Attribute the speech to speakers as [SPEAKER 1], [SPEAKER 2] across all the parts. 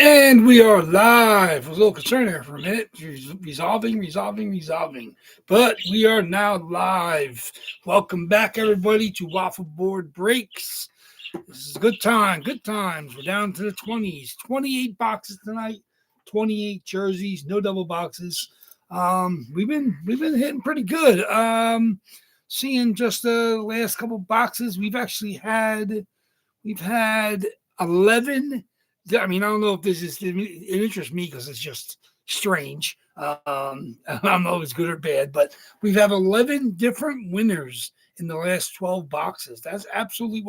[SPEAKER 1] And we are live. I was a little concerned there for a minute. Resolving. But we are now live. Welcome back, everybody, to Waffle Board Breaks. This is a good time. Good times. We're down to the 20s. 28 boxes tonight. 28 jerseys. No double boxes. We've been hitting pretty good. Seeing just the last couple boxes, we've had 11. I mean, I don't know if it interests me because it's just strange. I don't know if it's good or bad, but we've had 11 different winners in the last 12 boxes. That's actually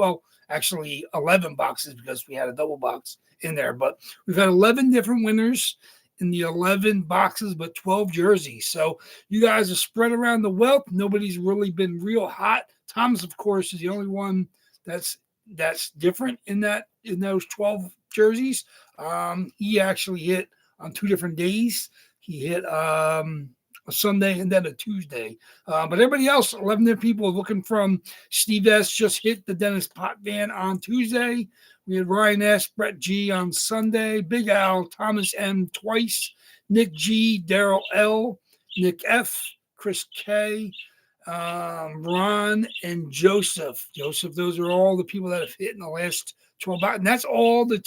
[SPEAKER 1] 11 boxes because we had a double box in there, but we've had 11 different winners in the 11 boxes, but 12 jerseys. So you guys are spread around the wealth. Nobody's really been real hot. Thomas, of course, is the only one that's different in those 12 jerseys. He actually hit on 2 different days. He hit a Sunday and then a Tuesday. But everybody else, 11 different people looking from Steve S. just hit the Dennis Potvin on Tuesday. We had Ryan S., Brett G. on Sunday, Big Al, Thomas M. twice, Nick G., Daryl L., Nick F., Chris K., Ron and Joseph. Those are all the people that have hit in the last 12 boxes. And that's all the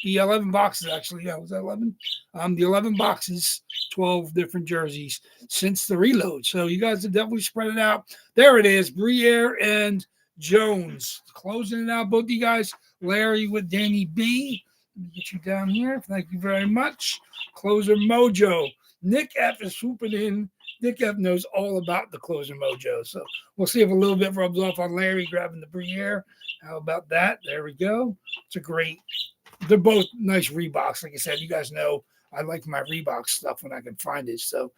[SPEAKER 1] 11 boxes, actually. Yeah, was that 11? The 11 boxes, 12 different jerseys since the reload. So you guys have definitely spread it out. There it is, Briere and Jones. Closing it out, both of you guys. Larry with Danny B. Let me get you down here. Thank you very much. Closer Mojo. Nick F. is swooping in. Nick F knows all about the closer mojo. So we'll see if a little bit rubs off on Larry grabbing the Briere. How about that? There we go. They're both nice Reeboks. Like I said, you guys know I like my Reebok stuff when I can find it. So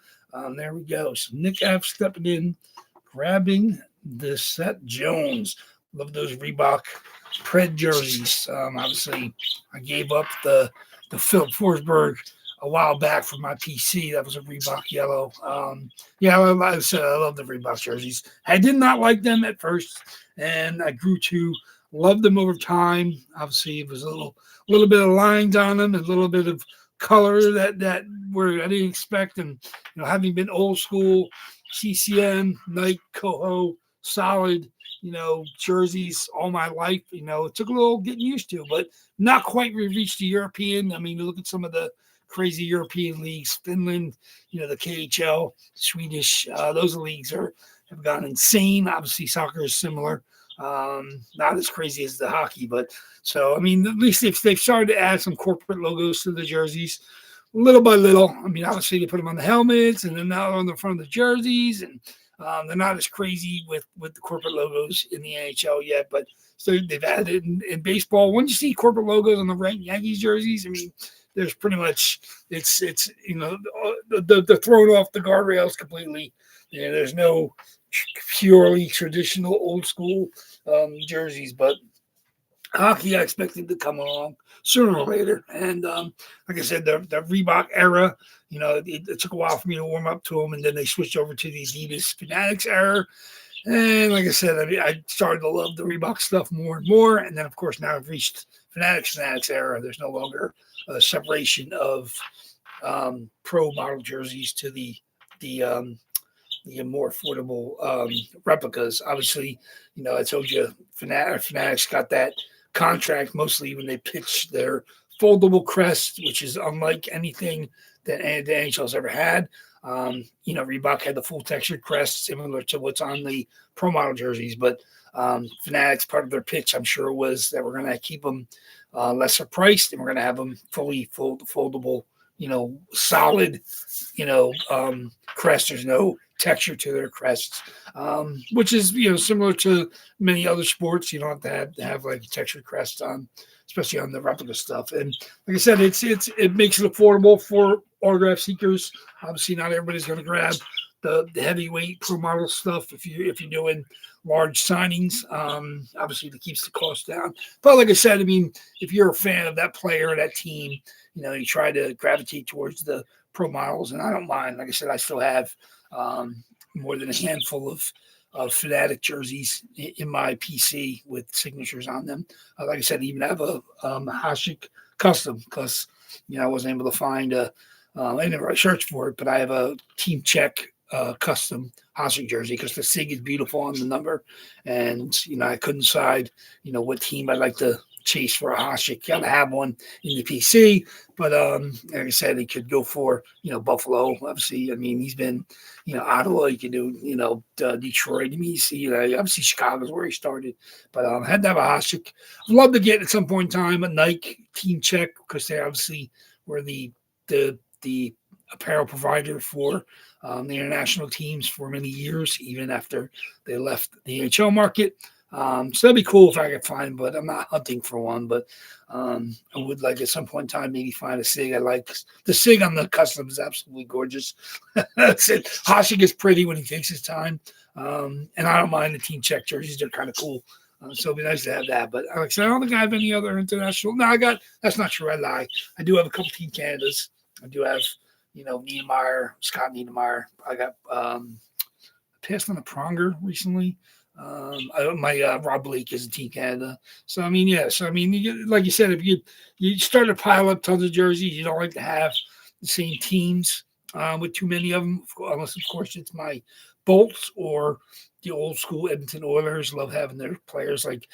[SPEAKER 1] there we go. So Nick F stepping in, grabbing the Seth Jones. Love those Reebok Pred jerseys. Obviously, I gave up the Philip Forsberg a while back for my PC. That was a Reebok yellow. Like I said, I love the Reebok jerseys. I did not like them at first, and I grew to love them over time. Obviously, it was a little bit of lines on them, and a little bit of color that where I didn't expect. And having been old school CCM, Nike, Coho, solid, jerseys all my life, it took a little getting used to, but not quite reached the European. I mean, look at some of the crazy European leagues, Finland, the KHL, Swedish, those leagues have gone insane. Obviously, soccer is similar, not as crazy as the hockey, but so I mean, at least they've started to add some corporate logos to the jerseys, little by little. I mean, obviously they put them on the helmets, and then now on the front of the jerseys, and they're not as crazy with the corporate logos in the NHL yet, but so they've added in baseball. When you see corporate logos on the Yankees jerseys, I mean, there's pretty much it's they're thrown off the guardrails completely. There's no purely traditional old school jerseys, but hockey I expected to come along sooner or later. And like I said, the Reebok era, it took a while for me to warm up to them, and then they switched over to the Adidas Fanatics era. And like I said, I started to love the Reebok stuff more and more. And then, of course, now I've reached Fanatics era. There's no longer a separation of pro model jerseys to the more affordable replicas. Obviously, I told you Fanatics got that contract mostly when they pitched their foldable crest, which is unlike anything that the NHL's ever had. Reebok had the full textured crest similar to what's on the pro model jerseys, but Fanatics, part of their pitch, I'm sure, was that we're going to keep them lesser priced, and we're going to have them fully foldable, solid, crest. There's no texture to their crests, which is, similar to many other sports. You don't have to have like a textured crest on, especially on the replica stuff. And like I said, it makes it affordable for autograph seekers. Obviously, not everybody's going to grab the heavyweight pro model stuff if you're doing large signings. Obviously, it keeps the cost down. But like I said, I mean, if you're a fan of that player or that team, you try to gravitate towards the pro models, and I don't mind. Like I said, I still have more than a handful of Fanatic jerseys in my PC with signatures on them. Like I said, I even have a Hasek custom because I wasn't able to find a. I didn't really search for it, but I have a Team Check custom Hasek jersey because the SIG is beautiful on the number, and I couldn't decide what team I'd like to chase for a Hasek. Got to have one in the PC, but like I said, he could go for Buffalo. Obviously, I mean he's been Ottawa. You could do Detroit. I mean, obviously Chicago's where he started, but had to have a Hasek. I'd love to get at some point in time a Nike Team Check because they obviously were the apparel provider for the international teams for many years, even after they left the NHL market. So that'd be cool if I could find, but I'm not hunting for one. But I would like at some point in time maybe find a SIG. I like the SIG on the custom is absolutely gorgeous. That's it. Hasek is pretty when he takes his time, and I don't mind the Team Check jerseys; they're kind of cool. So it'd be nice to have that. But like I said, I don't think I have any other international. No, that's not true. I lie. I do have a couple Team Canadas. I do have, Niedermeyer, Scott Niedermeyer. I got passed on a Pronger recently. My Rob Blake is a Team Canada. So I mean, yeah. So I mean, like you said, if you start to pile up tons of jerseys, you don't like to have the same teams with too many of them, unless of course it's my Bolts or the old school Edmonton Oilers. Love having their players like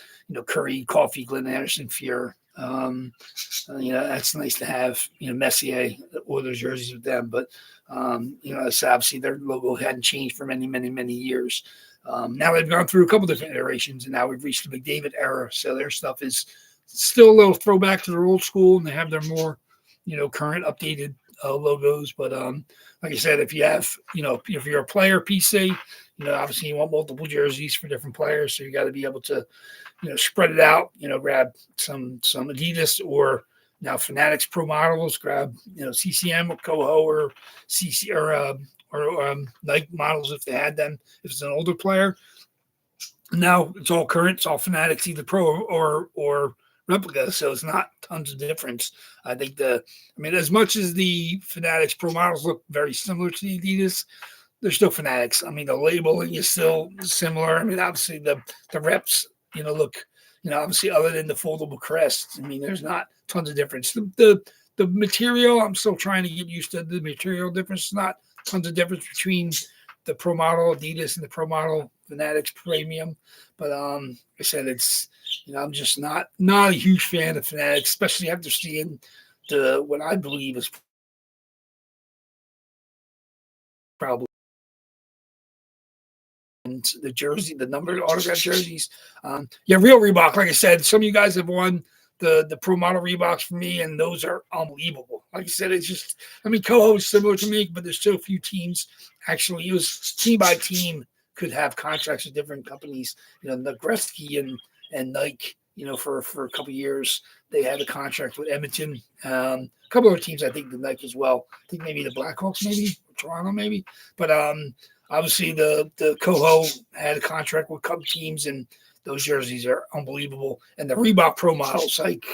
[SPEAKER 1] Curry, Coffey, Glenn Anderson, Fuhr. That's nice to have, Messier, Oilers jerseys with them. But, it's obviously their logo hadn't changed for many, many, many years. Now they've gone through a couple different iterations, and now we've reached the McDavid era. So their stuff is still a little throwback to their old school, and they have their more, current updated logos. But like I said, if you have, if you're a player PC, obviously you want multiple jerseys for different players. So you got to be able to, spread it out, grab some Adidas or now Fanatics Pro models, grab, CCM or Coho or CC or Nike models if they had them, if it's an older player. Now it's all current, it's all Fanatics, either Pro or replica, so it's not tons of difference. I think as much as the Fanatics Pro models look very similar to the Adidas, they're still Fanatics. I mean, the labeling is still similar. I mean, obviously the reps, look, obviously other than the foldable crest, I mean, there's not tons of difference. The material, I'm still trying to get used to the material difference. It's not tons of difference between the Pro Model Adidas and the Pro Model Fanatics Premium. But like I said, it's, I'm just not a huge fan of Fanatics, especially after seeing what I believe is probably the jersey, the numbered autograph jerseys. Real Reebok, like I said, some of you guys have won the Pro Model Reeboks for me, and those are unbelievable. Like I said, it's just, Coho is similar to me, but there's still a few teams. Actually, it was team by team could have contracts with different companies. The Gretzky and Nike, for a couple of years, they had a contract with Edmonton. A couple of teams, I think, the Nike as well. I think maybe the Blackhawks, maybe Toronto, maybe. But obviously, the Coho had a contract with a couple teams, and those jerseys are unbelievable. And the Reebok Pro models, like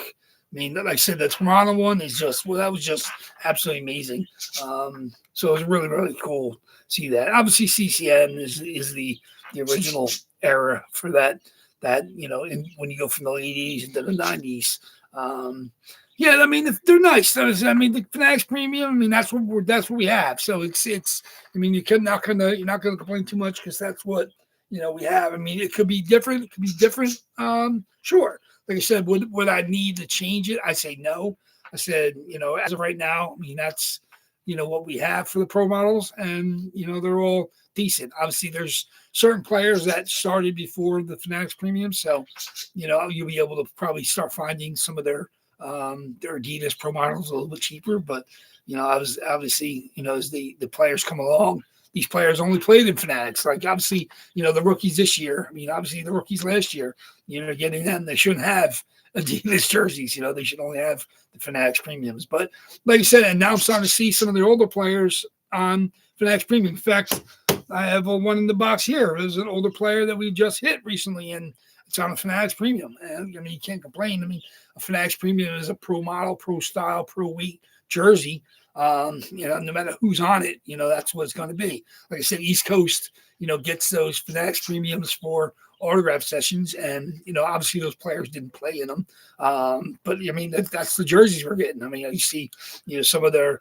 [SPEAKER 1] I said, the Toronto one is just, that was just absolutely amazing. So it was really, really cool to see that. Obviously, CCM is the original era for that, when you go from the 80s into the 90s. They're nice. The Fanatics Premium, that's what we have. So it's you're not gonna complain too much because that's what we have. It could be different. It could be different. Sure. Like I said, would I need to change it? I say no. I said, as of right now, that's what we have for the pro models, and they're all decent. Obviously, there's certain players that started before the Fanatics Premium, so you'll be able to probably start finding some of their Adidas Pro models a little bit cheaper. But obviously, as the players come along, these players only played in Fanatics. Like obviously, the rookies this year. Obviously the rookies last year. Getting them, they shouldn't have Adidas jerseys. They should only have the Fanatics Premiums. But like I said, and now I'm starting to see some of the older players on Fanatics Premium. In fact, I have one in the box here. There's an older player that we just hit recently, and it's on a Fanatics Premium. And you can't complain. A Fanatics Premium is a pro model, pro style, pro weight jersey. No matter who's on it, that's what it's going to be. Like I said, East Coast, gets those Fanatics premiums for autograph sessions, and obviously those players didn't play in them. But I mean, that's the jerseys we're getting. I mean, you see, some of the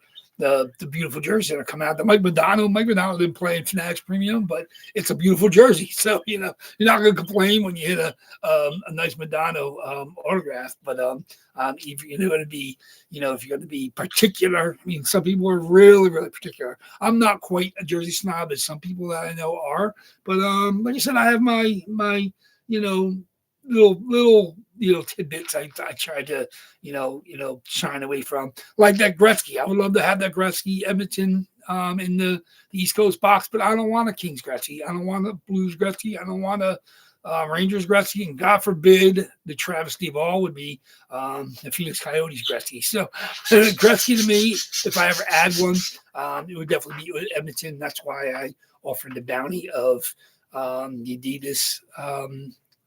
[SPEAKER 1] beautiful jerseys that are coming out. The Mike Modano didn't play in Fanatics Premium, but it's a beautiful jersey. So you're not going to complain when you hit a nice Modano autograph. But if you're going to be, if you're going to be particular, I mean, some people are really, really particular. I'm not quite a jersey snob as some people that I know are, but like I said, I have my little tidbits I try to shine away from, like that Gretzky. I would love to have that Gretzky Edmonton in the East Coast box, but I don't want a Kings Gretzky. I don't want a Blues Gretzky. I don't want a Rangers Gretzky, and God forbid the Travis Duvall would be the Phoenix Coyotes Gretzky. So Gretzky to me, if I ever add one, it would definitely be Edmonton. That's why I offered the bounty of the Adidas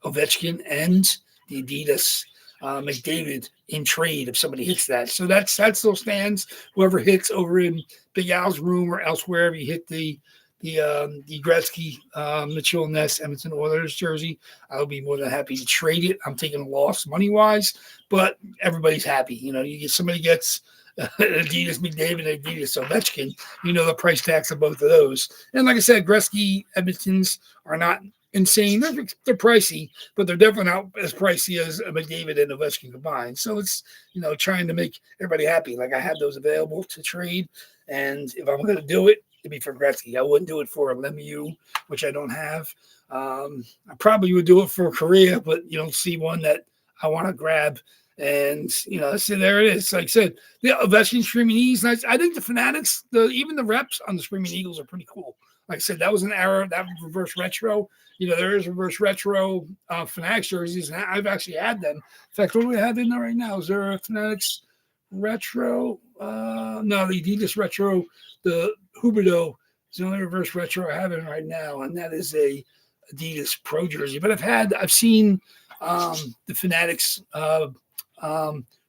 [SPEAKER 1] Ovechkin and the Adidas McDavid in trade if somebody hits that. So that's those fans. Whoever hits over in Big Al's room or elsewhere, if you hit the Gretzky Mitchell Ness Edmonton Oilers jersey, I'll be more than happy to trade it. I'm taking a loss money wise, but everybody's happy. Somebody gets Adidas McDavid, Adidas Ovechkin. The price tags of both of those. And like I said, Gretzky Edmontons are not insane. They're pricey, but they're definitely not as pricey as McDavid and Ovechkin combined. So it's trying to make everybody happy. Like I have those available to trade, and if I'm going to do it, it'd be for Gretzky. I wouldn't do it for a Lemieux, which I don't have. I probably would do it for Korea, but you don't see one that I want to grab. And so there it is. Like I said, the Ovechkin Screaming Eagles. Nice. I think the Fanatics, even the reps on the Screaming Eagles are pretty cool. Like I said, that was an era, that reverse retro. There is reverse retro Fanatics jerseys, and I've actually had them. In fact, what do we have in there right now? Is there a Fanatics retro? No, the Adidas retro, the Huberto is the only reverse retro I have in right now, and that is a Adidas Pro jersey. But I've seen the Fanatics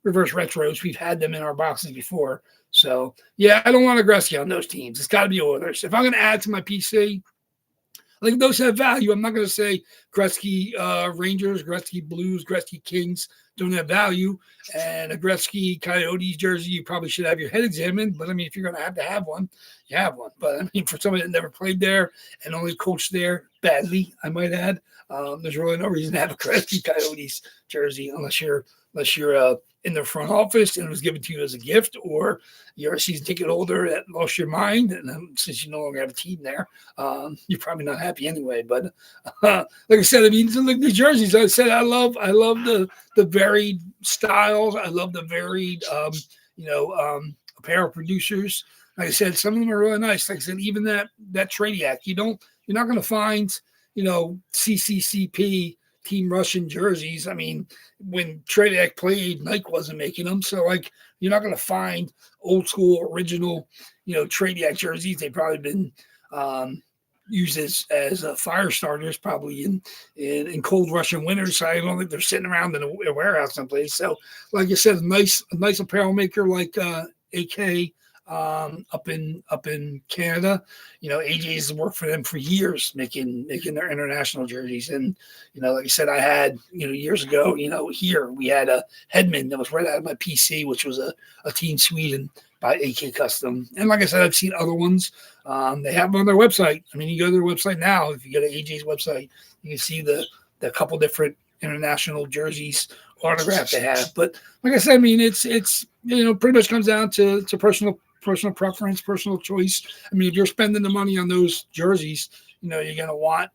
[SPEAKER 1] reverse retros. We've had them in our boxes before. So, yeah, I don't want a Gretzky on those teams. It's got to be Oilers. If I'm going to add to my PC, like those have value. I'm not going to say Gretzky Rangers, Gretzky Blues, Gretzky Kings don't have value. And a Gretzky Coyotes jersey, you probably should have your head examined. But, I mean, if you're going to have one, you have one. But, I mean, for somebody that never played there and only coached there badly, I might add, there's really no reason to have a Gretzky Coyotes jersey unless you're in the front office and it was given to you as a gift, or you're a season ticket holder that lost your mind, and since you no longer have a team there, you're probably not happy anyway. But like I said, I mean, the jerseys. I said I love the varied styles. I love the varied apparel producers. Like I said, some of them are really nice. Like I said, even that Tradiac, you're not going to find CCCP Team Russian jerseys. I mean, when Tradiac played, Nike wasn't making them. So, like, you're not going to find old school, original, Tradiac jerseys. They've probably been used as fire starters probably in cold Russian winters. So I don't think they're sitting around in a warehouse someplace. So, like I said, a nice apparel maker like AK up in Canada. AJ's worked for them for years making their international jerseys. And, like I said, I had, years ago, here we had a Hedman that was right out of my PC, which was a Team Sweden by AK Custom. And like I said, I've seen other ones. They have them on their website. I mean, you go to their website now, if you go to AJ's website, you can see the couple different international jerseys autographed they have. But like I said, I mean, it's pretty much comes down to personal preference, personal choice. I mean, if you're spending the money on those jerseys, you're going to want,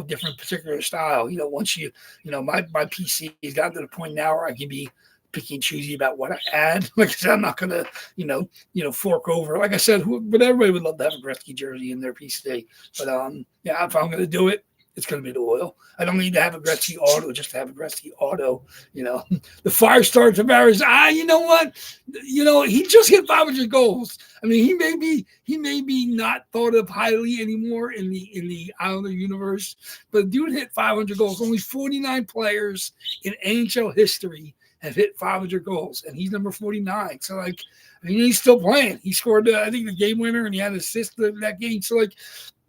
[SPEAKER 1] different particular style. Once my PC has gotten to the point now where I can be picky and choosy about what I add. Like I said, I'm not going to, fork over. Like I said, but everybody would love to have a Gretzky jersey in their PC. But yeah, if I'm going to do it, it's going to be the oil. I don't need to have a Gretzky auto just to have a Gretzky auto. The fire starter Tavares. You know what? He just hit 500 goals. I mean, he may be not thought of highly anymore in the Islander universe, but dude hit 500 goals. Only 49 players in NHL history have hit 500 goals, and he's number 49. So, like, I mean, he's still playing. He scored, I think, the game winner, and he had an assist in that game. So, like,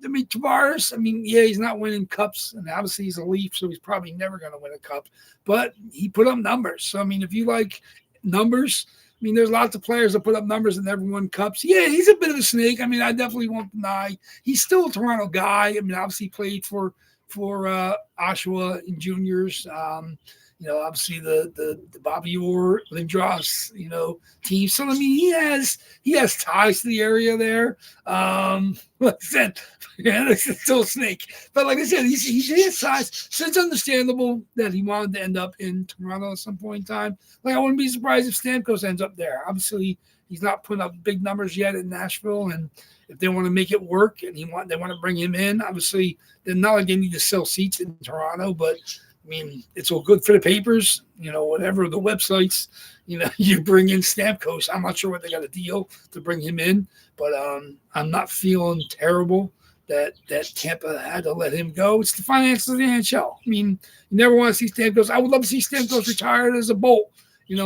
[SPEAKER 1] I mean, Tavares, I mean, yeah, he's not winning cups, and obviously he's a Leaf, so he's probably never going to win a cup. But he put up numbers. So, I mean, if you like numbers, I mean, there's lots of players that put up numbers and never won cups. Yeah, he's a bit of a snake. I mean, I definitely won't deny he's still a Toronto guy. I mean, obviously he played for Oshawa in juniors. Obviously the Bobby Orr, Lindros, team. So I mean, he has ties to the area there. Like I said, it's still a snake. But like I said, he has ties. So it's understandable that he wanted to end up in Toronto at some point in time. Like I wouldn't be surprised if Stamkos ends up there. Obviously, he's not putting up big numbers yet in Nashville, and if they want to make it work and they want to bring him in, obviously they're not like they need to sell seats in Toronto, but I mean, it's all good for the papers, whatever the websites, you bring in Stamkos. I'm not sure what they got a deal to bring him in, but I'm not feeling terrible that Tampa had to let him go. It's the finances of the NHL. I mean, you never want to see Stamkos. I would love to see Stamkos retired as a Bolt,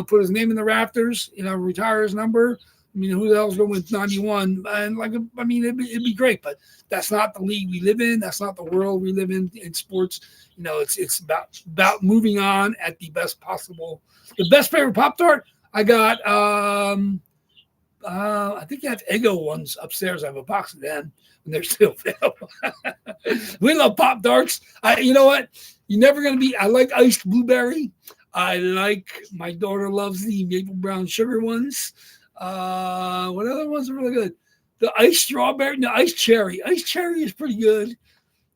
[SPEAKER 1] put his name in the rafters, retire his number. I mean, who the hell's going with 91? And it'd be great, but that's not the league we live in. That's not the world we live in sports. It's about moving on at the best possible. The best favorite Pop-Tart I got. I think I have Eggo ones upstairs. I have a box of them, and they're still available. We love Pop-Tarts. You know what? You're never going to be. I like iced blueberry. My daughter loves the maple brown sugar ones. What other ones are really good? The iced strawberry, the iced cherry. Iced cherry is pretty good.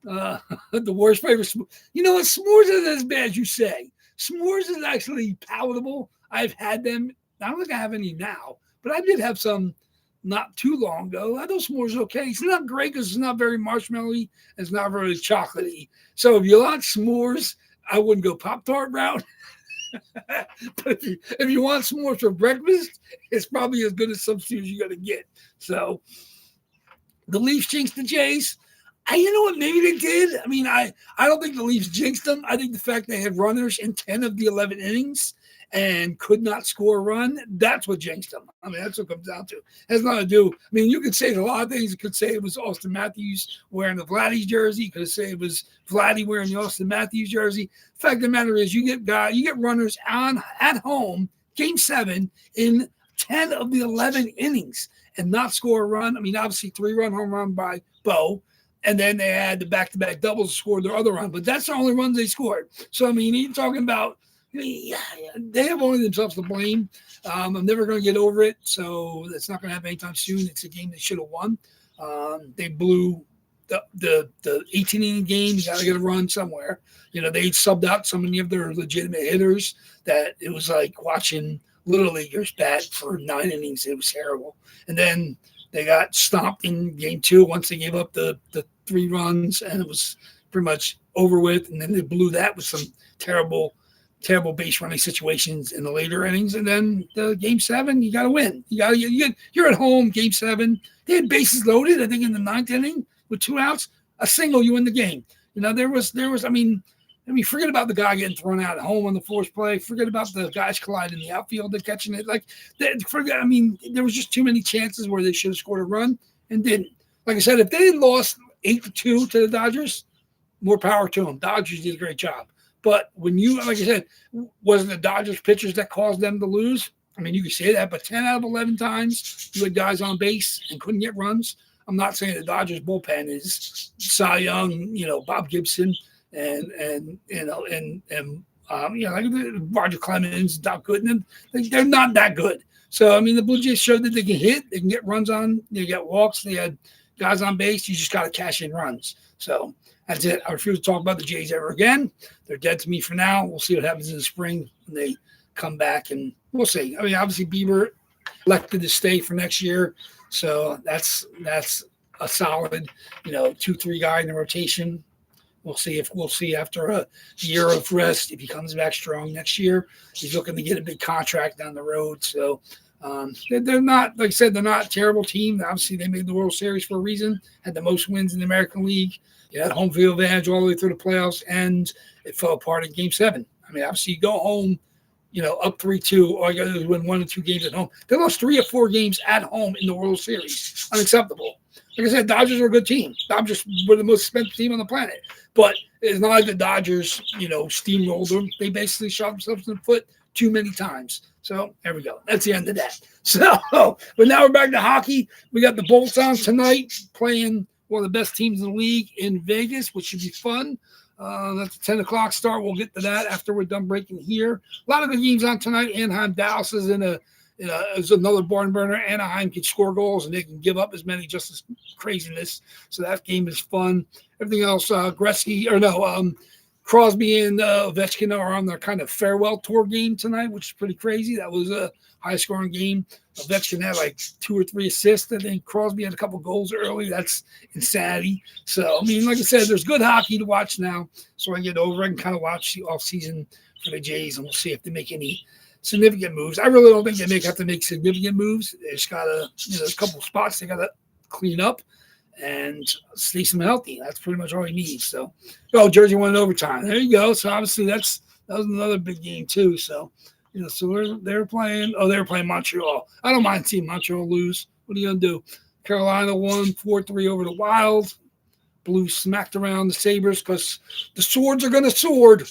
[SPEAKER 1] The worst flavor. You know what? S'mores isn't as bad as you say. S'mores is actually palatable. I've had them. I don't think I have any now, but I did have some not too long ago. I know s'mores are okay. It's not great because it's not very marshmallowy. It's not very chocolatey. So if you like s'mores, I wouldn't go Pop-Tart route. But if you want s'mores for breakfast, it's probably as good a substitute as you're going to get. So the Leafs jinxed the Jays. You know what? Maybe they did. I mean, I don't think the Leafs jinxed them. I think the fact they had runners in 10 of the 11 innings and could not score a run, that's what jinxed them. I mean, that's what it comes down to. It has nothing to do. I mean, you could say a lot of things. You could say it was Austin Matthews wearing the Vladdy's jersey. You could say it was Vladdy wearing the Austin Matthews jersey. The fact of the matter is you get runners at home, Game 7, in 10 of the 11 innings and not score a run. I mean, obviously 3-run home run by Bo. And then they had the back-to-back doubles to score their other run. But that's the only runs they scored. So, I mean, you're talking about they have only themselves to blame. I'm never going to get over it. So that's not going to happen anytime soon. It's a game they should have won. They blew the 18-inning game. You got to get a run somewhere. They subbed out so many of their legitimate hitters that it was like watching Little Leaguers bat for 9 innings. It was terrible. And then they got stomped in Game 2 once they gave up the 3 runs, and it was pretty much over with. And then they blew that with some terrible base running situations in the later innings. And then the Game 7, you got to win. You're at home, Game 7. They had bases loaded, I think, in the 9th inning with 2 outs. A single, you win the game. There was. I mean, forget about the guy getting thrown out at home on the forced play. Forget about the guys colliding in the outfield and catching it. There was just too many chances where they should have scored a run and didn't. Like I said, if they had lost 8-2 to the Dodgers, more power to them. Dodgers did a great job. But like I said, wasn't the Dodgers pitchers that caused them to lose? I mean, you could say that, but 10 out of 11 times you had guys on base and couldn't get runs. I'm not saying the Dodgers bullpen is Cy Young, Bob Gibson, and Roger Clemens, Doc Gooden. They're not that good. So, I mean, the Blue Jays showed that they can hit. They can get runs on. They get walks. They had guys on base. You just got to cash in runs. So that's it. I refuse to talk about the Jays ever again. They're dead to me for now. We'll see what happens in the spring when they come back, and we'll see. I mean, obviously, Bieber elected to stay for next year. So that's a solid, 2-3 guy in the rotation. We'll see after a year of rest if he comes back strong next year. He's looking to get a big contract down the road. So they're not, like I said, they're not a terrible team. Obviously, they made the World Series for a reason. Had the most wins in the American League. You had home field advantage all the way through the playoffs, and it fell apart in Game 7. I mean, obviously, you go home up 3-2. All you got to do is win 1 or 2 games at home. They lost 3 or 4 games at home in the World Series. Unacceptable. Like I said, Dodgers are a good team. Dodgers were the most expensive team on the planet. But it's not like the Dodgers, steamrolled them. They basically shot themselves in the foot too many times. So there we go. That's the end of that. So, but now we're back to hockey. We got the Bolts on tonight playing one of the best teams in the league in Vegas, which should be fun. That's a 10 o'clock start. We'll get to that after we're done breaking here. A lot of good games on tonight. Anaheim, Dallas is is another barn burner. Anaheim can score goals and they can give up as many, just as craziness. So that game is fun. Everything else, Crosby and Ovechkin are on their kind of farewell tour game tonight, which is pretty crazy. That was a high-scoring game. Ovechkin had like 2 or 3 assists. I think Crosby had a couple goals early. That's insanity. So, like I said, there's good hockey to watch now. So I get over and kind of watch the offseason for the Jays, and we'll see if they make any significant moves. I really don't think they have to make significant moves. They just got to, there's a couple spots they got to clean up and stay some healthy. That's pretty much all he needs. So, Jersey won in overtime. There you go. So obviously that was another big game too. So, so they're playing. Oh, they were playing Montreal. I don't mind seeing Montreal lose. What are you gonna do? Carolina won 4-3 over the Wild. Blues smacked around the Sabres because the Swords are gonna sword.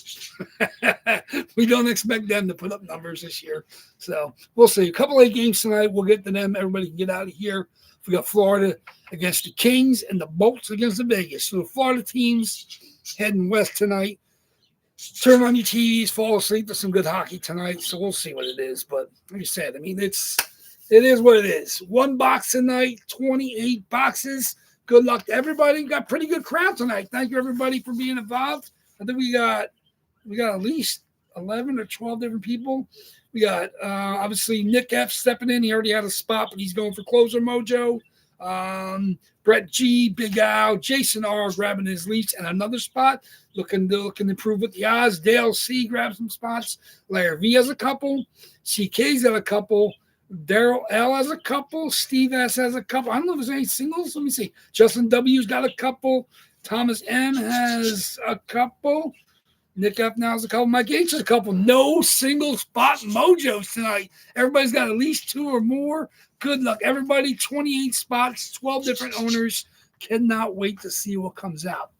[SPEAKER 1] We don't expect them to put up numbers this year. So we'll see. A couple of games tonight. We'll get to them. Everybody can get out of here. We got Florida against the Kings and the Bolts against the Vegas. So the Florida teams heading west tonight. Turn on your TVs, fall asleep to some good hockey tonight. So we'll see what it is. But like I said, it is what it is. 1 box tonight, 28 boxes. Good luck to everybody. Got pretty good crowd tonight. Thank you everybody for being involved. I think we got at least 11 or 12 different people. We got obviously Nick F stepping in. He already had a spot, but he's going for closer mojo. Brett G, Big Al, Jason R grabbing his Leafs and another spot. Looking to improve with the odds. Dale C grabs some spots. Larry V has a couple. CK's got a couple. Daryl L has a couple. Steve S has a couple. I don't know if there's any singles. Let me see. Justin W's got a couple. Thomas M has a couple. Nick F now has a couple. Mike H has a couple. No single spot mojos tonight. Everybody's got at least 2 or more. Good luck, everybody. 28 spots, 12 different owners. Cannot wait to see what comes out.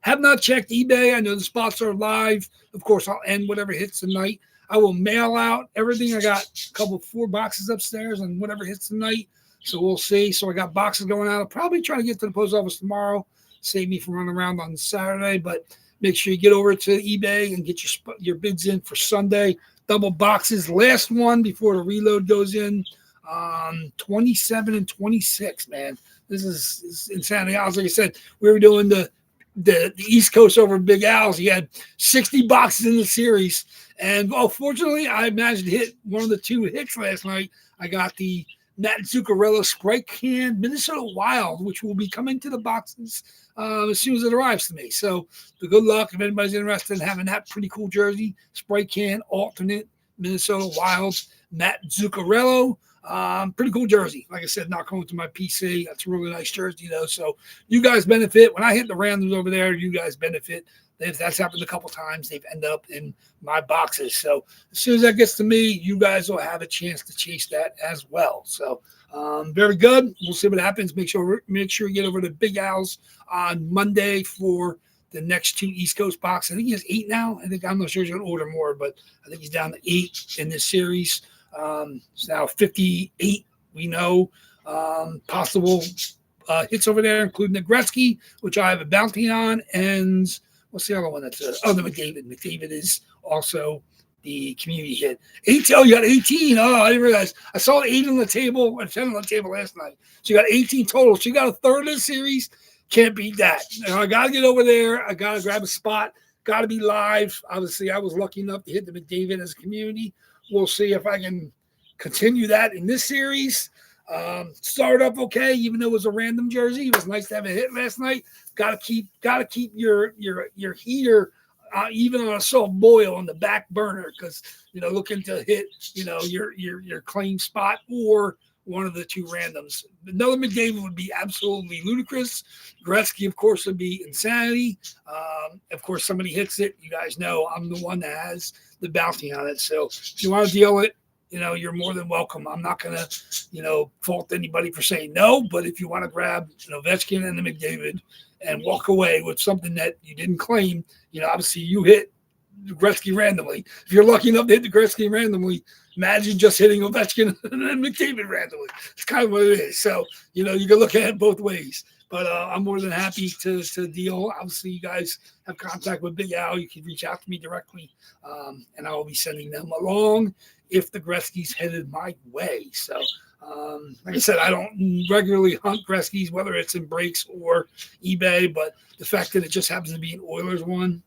[SPEAKER 1] Have not checked eBay. I know the spots are live. Of course, I'll end whatever hits tonight. I will mail out everything. I got a couple 4 boxes upstairs and whatever hits tonight. So we'll see. So I got boxes going out. I'll probably try to get to the post office tomorrow. Save me from running around on Saturday. But make sure you get over to eBay and get your bids in for Sunday. Double boxes. Last one before the reload goes in. 27 and 26, man. This is insanity. Like I said, we were doing the East Coast over Big Al's. He had 60 boxes in the series. And fortunately, I managed to hit one of the 2 hits last night. I got the Matt Zuccarello Sprite Can Minnesota Wild, which will be coming to the boxes as soon as it arrives to me. So the good luck if anybody's interested in having that pretty cool jersey. Sprite Can alternate Minnesota Wild Matt Zuccarello. Pretty cool jersey. Like I said, not going to my PC. That's a really nice jersey, though. So you guys benefit. When I hit the randoms over there, you guys benefit. That's happened a couple times. They've ended up in my boxes. So as soon as that gets to me, you guys will have a chance to chase that as well. So very good. We'll see what happens. Make sure you get over to Big Al's on Monday for the next 2 East Coast boxes. I think he has 8 now. I'm not sure he's going to order more, but I think he's down to 8 in this series. It's now 58. We know possible hits over there, including the Gretzky, which I have a bounty on, and what's the other one? That's the McDavid. McDavid is also the community hit. 18. Oh, you got 18. Oh, I didn't realize. I saw 8 on the table and 10 on the table last night. So you got 18 total. So you got a third of the series. Can't beat that. Now, I got to get over there. I got to grab a spot. Got to be live. Obviously, I was lucky enough to hit the McDavid as a community. We'll see if I can continue that in this series. Started up okay, even though it was a random jersey. It was nice to have a hit last night. Got to keep your heater even on a soft boil on the back burner because looking to hit your claim spot or one of the 2 randoms. Another McDavid would be absolutely ludicrous. Gretzky, of course, would be insanity. Of course, somebody hits it. You guys know I'm the one that has the bounty on it. So if you want to deal it, you're more than welcome. I'm not going to, fault anybody for saying no, but if you want to grab an Ovechkin and the McDavid and walk away with something that you didn't claim, obviously you hit Gretzky randomly. If you're lucky enough to hit the Gretzky randomly, imagine just hitting Ovechkin and McDavid randomly. It's kind of what it is. So, you can look at it both ways. But I'm more than happy to deal. Obviously, you guys have contact with Big Al. You can reach out to me directly, and I will be sending them along if the Gretzky's headed my way. So, like I said, I don't regularly hunt Gretzky's, whether it's in breaks or eBay, but the fact that it just happens to be an Oilers one,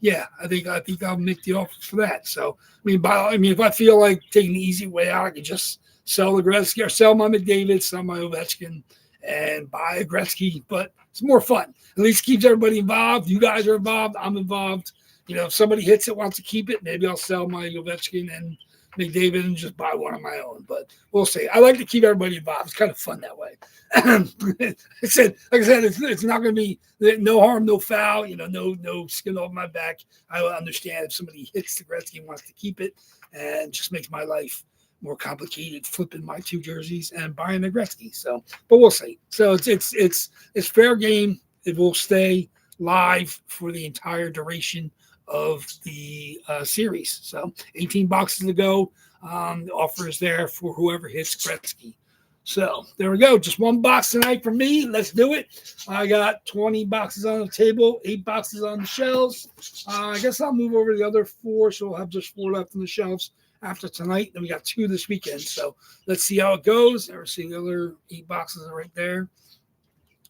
[SPEAKER 1] yeah, I think I'll make the offer for that. So, if I feel like taking the easy way out, I can just sell the Gretzky or sell my McDavid, sell my Ovechkin, and buy a Gretzky. But it's more fun. At least keeps everybody involved. You guys are involved. I'm involved. If somebody hits it, wants to keep it, maybe I'll sell my Ovechkin and McDavid and just buy one of my own. But we'll see. I like to keep everybody involved. It's kind of fun that way. Like I said, it's not going to be no harm, no foul. No skin off my back. I understand if somebody hits the Gretzky and wants to keep it, and just makes my life more complicated flipping my two jerseys and buying a Gretzky. So, but we'll see. So it's fair game. It will stay live for the entire duration of the series. So 18 boxes to go. The offer is there for whoever hits Gretzky. So there we go. Just one box tonight for me. Let's do it. I got 20 boxes on the table, 8 boxes on the shelves. I guess I'll move over to the other 4, so we'll have just 4 left on the shelves after tonight. Then we got 2 this weekend. So let's see how it goes. Never see the other 8 boxes are right there.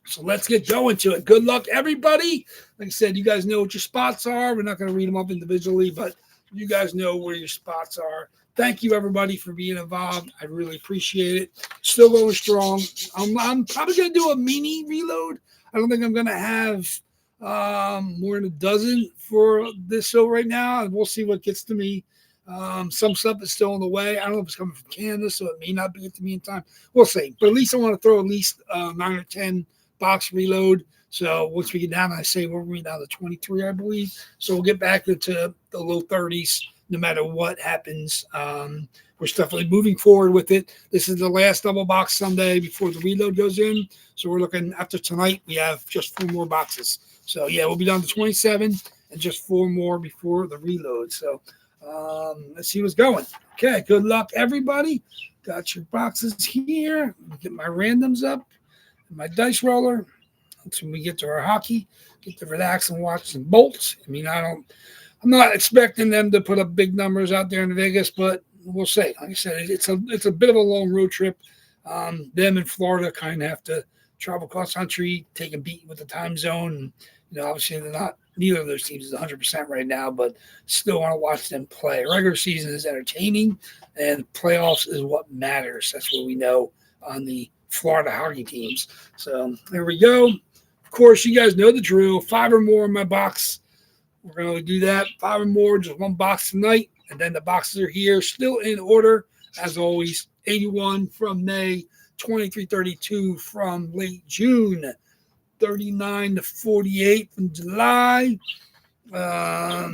[SPEAKER 1] So let's get going to it. Good luck, everybody. Like I said, you guys know what your spots are. We're not going to read them up individually, but you guys know where your spots are. Thank you, everybody, for being involved. I really appreciate it. Still going strong. I'm probably going to do a mini reload. I don't think I'm going to have more than a dozen for this show right now. We'll see what gets to me. Some stuff is still on the way. I don't know if it's coming from Canada, so it may not be to me in time. We'll see. But at least I want to throw at least 9 or 10 box reload. So once we get down, I say we're going down to 23, I believe. So we'll get back into the low 30s no matter what happens. We're definitely moving forward with it. This is the last double box Sunday before the reload goes in. So we're looking after tonight. We have just 4 more boxes. So yeah, we'll be down to 27 and just 4 more before the reload. So let's see what's going. Okay, good luck, everybody. Got your boxes here. Let me get my randoms up. My dice roller. That's when we get to our hockey. Get to relax and watch some bolts. I'm not expecting them to put up big numbers out there in Vegas, but we'll see. Like I said, it's a bit of a long road trip. Them in Florida kind of have to travel cross country, take a beat with the time zone. And, obviously neither of those teams is 100% right now, but still want to watch them play. Regular season is entertaining, and playoffs is what matters. That's what we know on the Florida hockey teams. So there we go. Of course, you guys know the drill. 5 or more in my box. We're going to do that. 5 or more, just 1 box tonight. And then the boxes are here, still in order, as always. 81 from May, 2332 from late June, 39 to 48 from July. What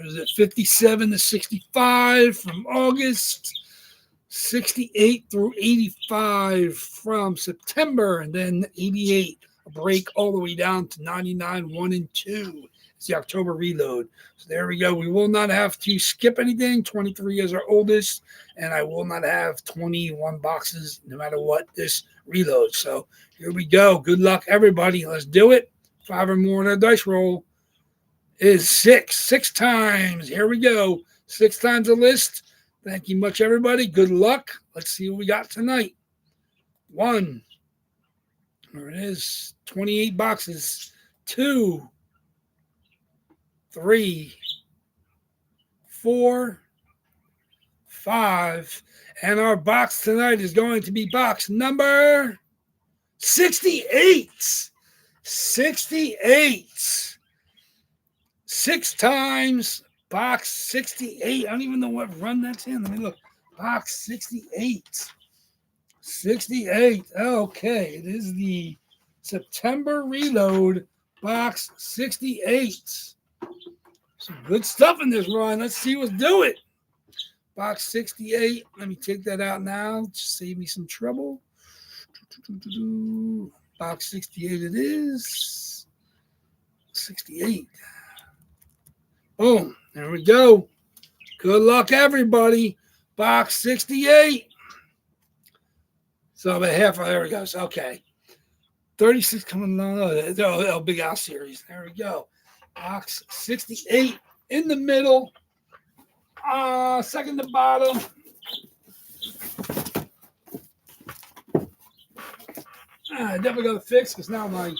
[SPEAKER 1] is it? 57 to 65 from August. 68 through 85 from September, and then 88, a break all the way down to 99, 1 and 2. It's the October reload. So there we go. We will not have to skip anything. 23 is our oldest, and I will not have 21 boxes no matter what this reload. So here we go. Good luck, everybody. Let's do it. 5 or more in our dice roll is 6. 6 times. Here we go. 6 times the list. Thank you much, everybody. Good luck. Let's see what we got tonight. 1. There it is. 28 boxes. 2. 3. 4. 5. And our box tonight is going to be box number 68. 68. 6 times. Box 68. I don't even know what run that's in. Let me look. Box 68. 68. Okay. It is the September reload. Box 68. Some good stuff in this run. Let's see what's do it. Box 68. Let me take that out now. Just save me some trouble. Box 68 it is. 68. Boom. There we go. Good luck, everybody. Box 68. So about half. There we go. Okay. 36 coming on. Oh, Big Al series. There we go. Box 68 in the middle. Second to bottom. I definitely got to fix because now my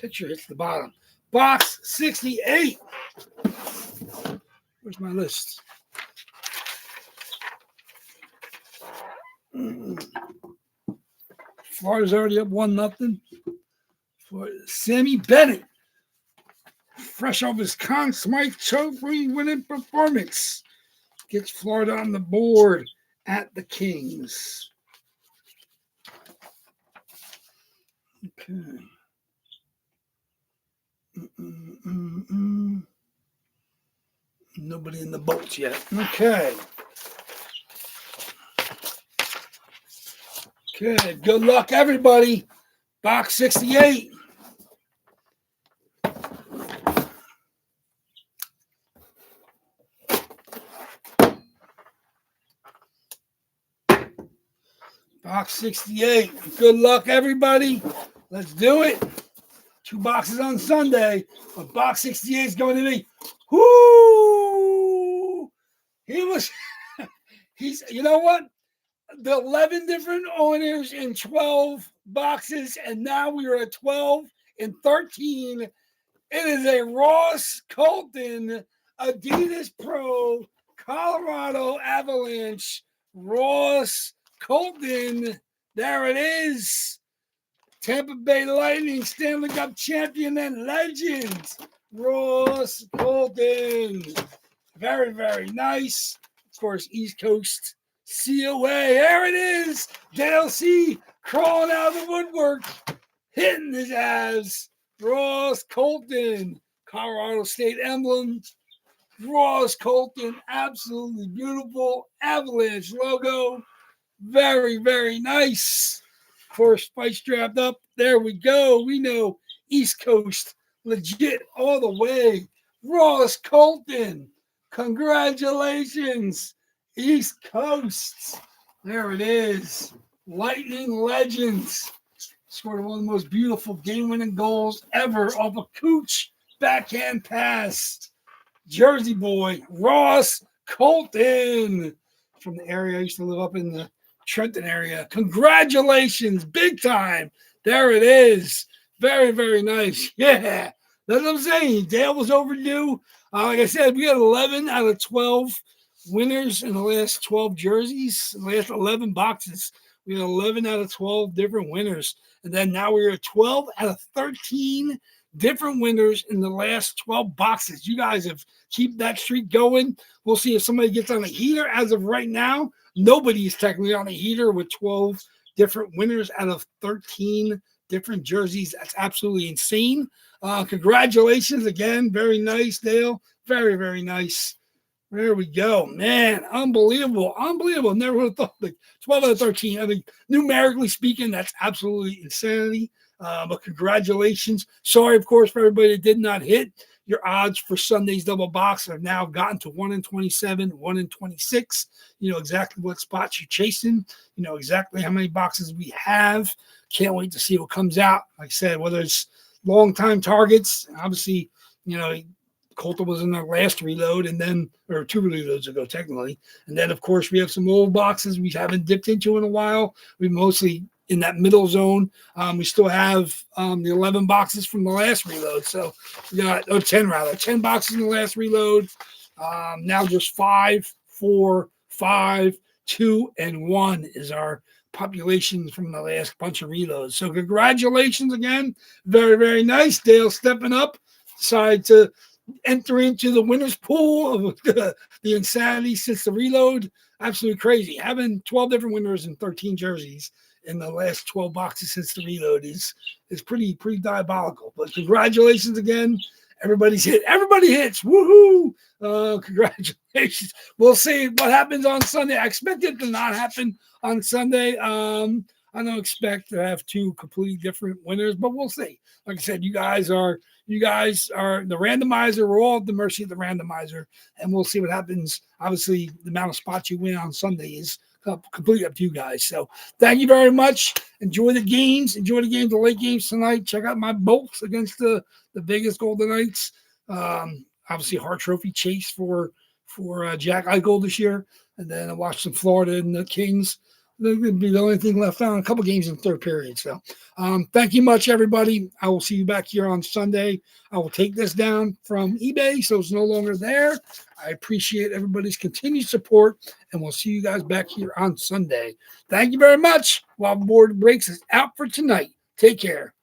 [SPEAKER 1] picture hits the bottom. Box 68. Where's my list? Florida's already up 1-0 for Sammy Bennett. Fresh off his Conn Smythe Trophy winning performance. Gets Florida on the board at the Kings. Okay. Nobody in the boats yet. Okay. Okay. Good luck, everybody. Box 68. Box 68. Good luck, everybody. Let's do it. 2 boxes on Sunday, but box 68 is going to be, whoo! He's, you know what? The 11 different owners in 12 boxes, and now we are at 12 and 13. It is a Ross Colton Adidas Pro Colorado Avalanche Ross Colton. There it is. Tampa Bay Lightning Stanley Cup champion and legend, Ross Colton. Very, very nice. Of course, East Coast COA. There it is. Dale C. crawling out of the woodwork, hitting his ass. Ross Colton, Colorado State emblem. Ross Colton, absolutely beautiful. Avalanche logo. Very, very nice. Of course, spice strapped up. There we go. We know East Coast legit all the way. Ross Colton, congratulations, East Coast. There it is. Lightning Legends. Scored one of the most beautiful game-winning goals ever off a Cooch backhand pass. Jersey boy, Ross Colton. From the area, I used to live up in the Trenton area. Congratulations, big time. There it is. Very, very nice. Yeah, that's what I'm saying. Dale was overdue. Like I said, we got 11 out of 12 winners in the last 12 jerseys, the last 11 boxes. We had 11 out of 12 different winners. And then now we're at 12 out of 13 different winners in the last 12 boxes. You guys have keep that streak going. We'll see if somebody gets on a heater. As of right now, nobody is technically on a heater with 12 different winners out of 13 different jerseys. That's absolutely insane. Congratulations again. Very nice, Dale. Very, very nice. There we go. Man, unbelievable. Unbelievable. Never would have thought like 12 out of 13. I mean, numerically speaking, that's absolutely insanity. But congratulations. Sorry, of course, for everybody that did not hit. Your odds for Sunday's double box have now gotten to 1 in 27, 1 in 26. You know exactly what spots you're chasing. You know exactly how many boxes we have. Can't wait to see what comes out. Like I said, whether it's long-time targets, obviously, you know, Colton was in our last reload, and then, or 2 reloads ago, technically. And then, of course, we have some old boxes we haven't dipped into in a while. We mostly in that middle zone. We still have the 11 boxes from the last reload. So we got, 10 rather, 10 boxes in the last reload. Now just 5, 4, 5, 2, and 1 is our population from the last bunch of reloads. So congratulations again. Very, very nice. Dale stepping up, decided to enter into the winner's pool of the insanity since the reload. Absolutely crazy. Having 12 different winners and 13 jerseys in the last 12 boxes since the reload is pretty diabolical. But congratulations again, Everybody's hit. Everybody hits. Woohoo! Congratulations. We'll see what happens on Sunday. I expect it to not happen on Sunday. I don't expect to have two completely different winners, but we'll see. Like I said, you guys are the randomizer. We're all at the mercy of the randomizer, and we'll see what happens. Obviously, the amount of spots you win on Sunday is completely up to you guys. So thank you very much. Enjoy the games. Enjoy the games, the late games tonight. Check out my bolts against the Vegas Golden Knights. Obviously, Hart Trophy chase for Jack Eichel this year, and then I watched some Florida and the Kings. That would be the only thing left on a couple games in the third period. So thank you much, everybody. I will see you back here on Sunday. I will take this down from eBay, so it's no longer there. I appreciate everybody's continued support, and we'll see you guys back here on Sunday. Thank you very much. WAFFLEBOARD Breaks is out for tonight. Take care.